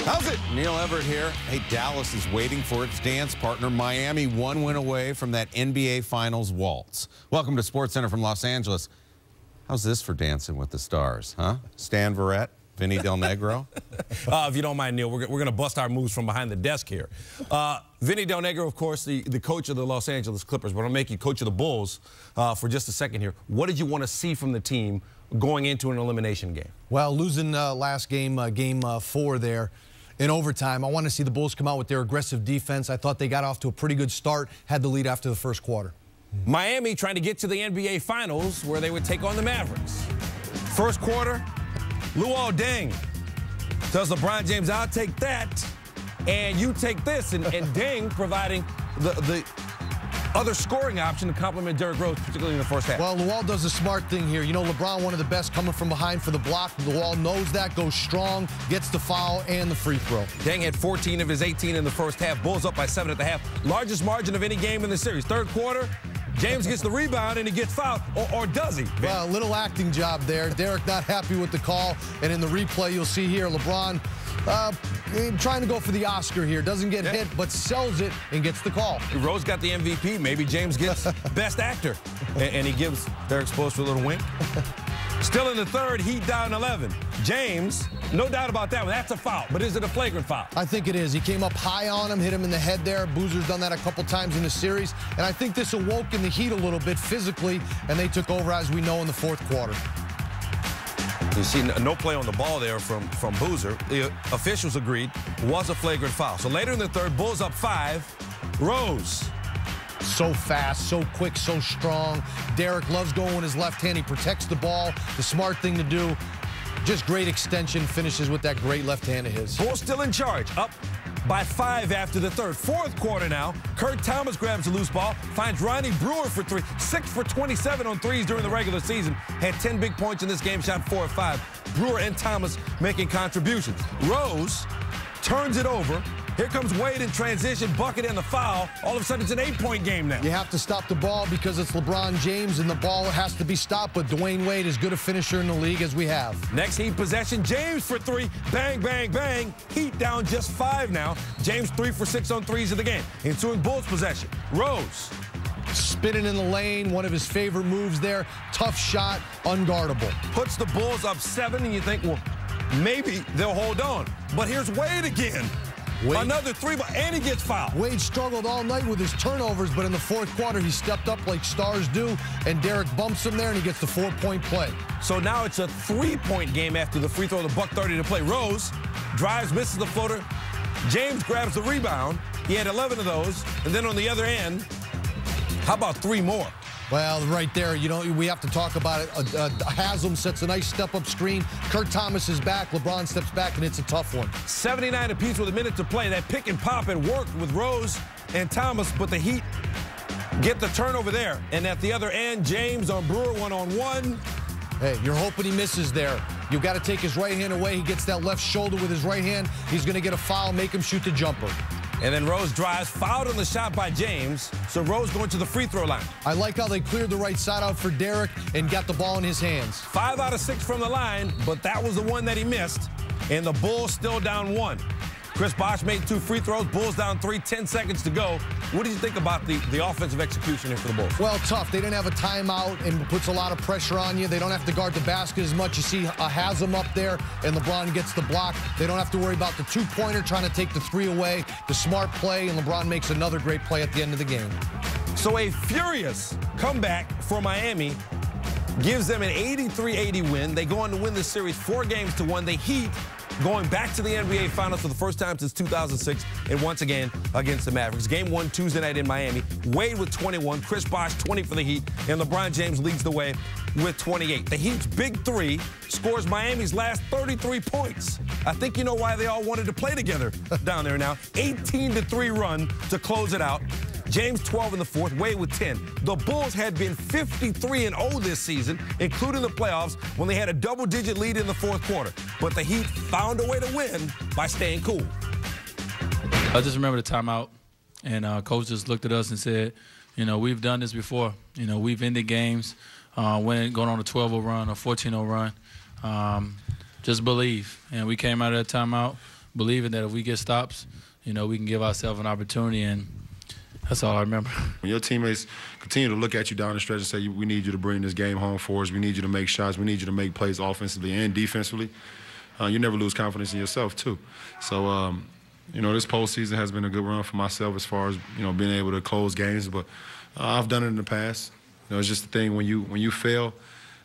How's it? Neil Everett here. Hey, Dallas is waiting for its dance partner. Miami 1 win away from that NBA Finals waltz. Welcome to SportsCenter from Los Angeles. How's this for Dancing with the Stars, huh? Stan Verrett, Vinny Del Negro? If you don't mind, Neil, we're going to bust our moves from behind the desk here. Vinny Del Negro, of course, the coach of the Los Angeles Clippers. But I'll make you coach of the Bulls for just a second here. What did you want to see from the team going into an elimination game? Well, losing last game, game 4 there in overtime, I want to see the Bulls come out with their aggressive defense. I thought they got off to a pretty good start, had the lead after the first quarter. Miami trying to get to the NBA Finals where they would take on the Mavericks. First quarter, Luol Deng tells LeBron James, I'll take that, and you take this. And Deng providing the other scoring option to complement Derrick Rose, particularly in the first half. Well, Luol does a smart thing here. You know, LeBron, one of the best coming from behind for the block. Luol knows that, goes strong, gets the foul and the free throw. Deng had 14 of his 18 in the first half. Bulls up by 7 at the half. Largest margin of any game in the series. Third quarter, James gets the rebound and he gets fouled, or does he? Well, a little acting job there. Derrick not happy with the call, and in the replay you'll see here LeBron trying to go for the Oscar here. Doesn't get hit, but sells it and gets the call. Rose got the MVP. Maybe James gets Best Actor, and he gives Derrick Spoelstra a little wink. Still in the third, Heat down 11. James, no doubt about that one. That's a foul, but is it a flagrant foul? I think it is. He came up high on him, hit him in the head there. Boozer's done that a couple times in the series, and I think this awoke in the Heat a little bit physically, and they took over, as we know, in the fourth quarter. You see no play on the ball there from Boozer. The officials agreed it was a flagrant foul. So later in the third, Bulls up 5. Rose. So fast, so quick, so strong. Derrick loves going with his left hand. He protects the ball. The smart thing to do. Just great extension. Finishes with that great left hand of his. Bulls still in charge. Up by 5 after the third. Fourth quarter now. Kurt Thomas grabs a loose ball. Finds Ronnie Brewer for 3. 6 for 27 on threes during the regular season. Had 10 big points in this game. Shot 4 of 5. Brewer and Thomas making contributions. Rose turns it over. Here comes Wade in transition, bucket and the foul. All of a sudden, it's an 8-point game now. You have to stop the ball because it's LeBron James, and the ball has to be stopped. But Dwayne Wade is good a finisher in the league as we have. Next Heat possession, James for 3. Bang, bang, bang. Heat down just 5 now. James 3 for 6 on threes of the game. Ensuing Bulls possession. Rose. Spinning in the lane, one of his favorite moves there. Tough shot, unguardable. Puts the Bulls up 7, and you think, well, maybe they'll hold on. But here's Wade again. Wade. Another 3, and he gets fouled. Wade struggled all night with his turnovers, but in the fourth quarter, he stepped up like stars do, and Derrick bumps him there, and he gets the 4-point play. So now it's a 3-point game after the free throw, the $1:30 to play. Rose drives, misses the floater. James grabs the rebound. He had 11 of those, and then on the other end, how about 3 more? Well, right there, you know, we have to talk about it. Haslam sets a nice step-up screen. Kurt Thomas is back. LeBron steps back, and it's a tough one. 79 apiece with a minute to play. That pick and pop had worked with Rose and Thomas, but the Heat get the turnover there. And at the other end, James on Brewer one-on-one. Hey, you're hoping he misses there. You've got to take his right hand away. He gets that left shoulder with his right hand. He's going to get a foul, make him shoot the jumper. And then Rose drives, fouled on the shot by James. So Rose going to the free throw line. I like how they cleared the right side out for Derrick and got the ball in his hands. 5 out of 6 from the line, but that was the one that he missed. And the Bulls still down 1. Chris Bosh made 2 free throws. Bulls down 3, 10 seconds to go. What did you think about the offensive execution here for the Bulls? Well, tough. They didn't have a timeout and puts a lot of pressure on you. They don't have to guard the basket as much. You see Haslam up there, and LeBron gets the block. They don't have to worry about the 2-pointer trying to take the 3 away. The smart play, and LeBron makes another great play at the end of the game. So a furious comeback for Miami gives them an 83-80 win. They go on to win this series 4 games to 1. The Heat going back to the NBA Finals for the first time since 2006, and once again against the Mavericks. Game 1 Tuesday night in Miami. Wade with 21, Chris Bosh 20 for the Heat, and LeBron James leads the way with 28. The Heat's big 3 scores Miami's last 33 points. I think you know why they all wanted to play together down there now. 18-3 run to close it out. James 12 in the fourth, Wade with 10. The Bulls had been 53-0 this season, including the playoffs, when they had a double-digit lead in the fourth quarter. But the Heat found a way to win by staying cool. I just remember the timeout, and coach just looked at us and said, you know, we've done this before. You know, we've ended games, going on a 12-0 run, a 14-0 run. Just believe. And we came out of that timeout, believing that if we get stops, you know, we can give ourselves an opportunity, and that's all I remember. When your teammates continue to look at you down the stretch and say, we need you to bring this game home for us, we need you to make shots, we need you to make plays offensively and defensively, you never lose confidence in yourself, too. So, you know, this postseason has been a good run for myself as far as, you know, being able to close games. But I've done it in the past. You know, it's just the thing when you fail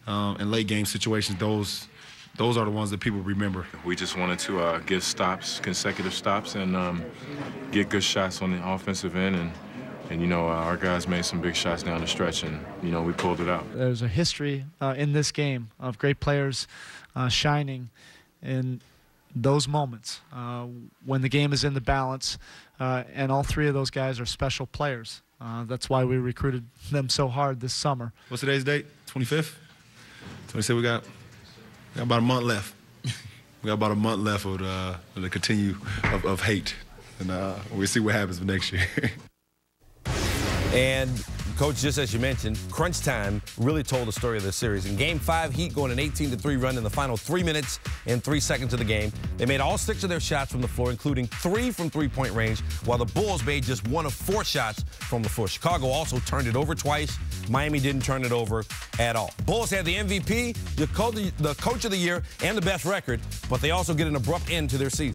in late game situations, those are the ones that people remember. We just wanted to give stops, consecutive stops, and get good shots on the offensive end. And you know, our guys made some big shots down the stretch, and, you know, we pulled it out. There's a history in this game of great players shining in those moments when the game is in the balance, and all three of those guys are special players. That's why we recruited them so hard this summer. What's today's date? 25th? 26th. We got about a month left. We got about a month left of the continue of hate, and we'll see what happens next year. And, Coach, just as you mentioned, crunch time really told the story of this series. In Game 5, Heat going an 18-3 run in the final 3 minutes and 3 seconds of the game. They made all 6 of their shots from the floor, including 3 from three-point range, while the Bulls made just 1 of 4 shots from the floor. Chicago also turned it over twice. Miami didn't turn it over at all. Bulls had the MVP, the Coach of the Year, and the best record, but they also get an abrupt end to their season.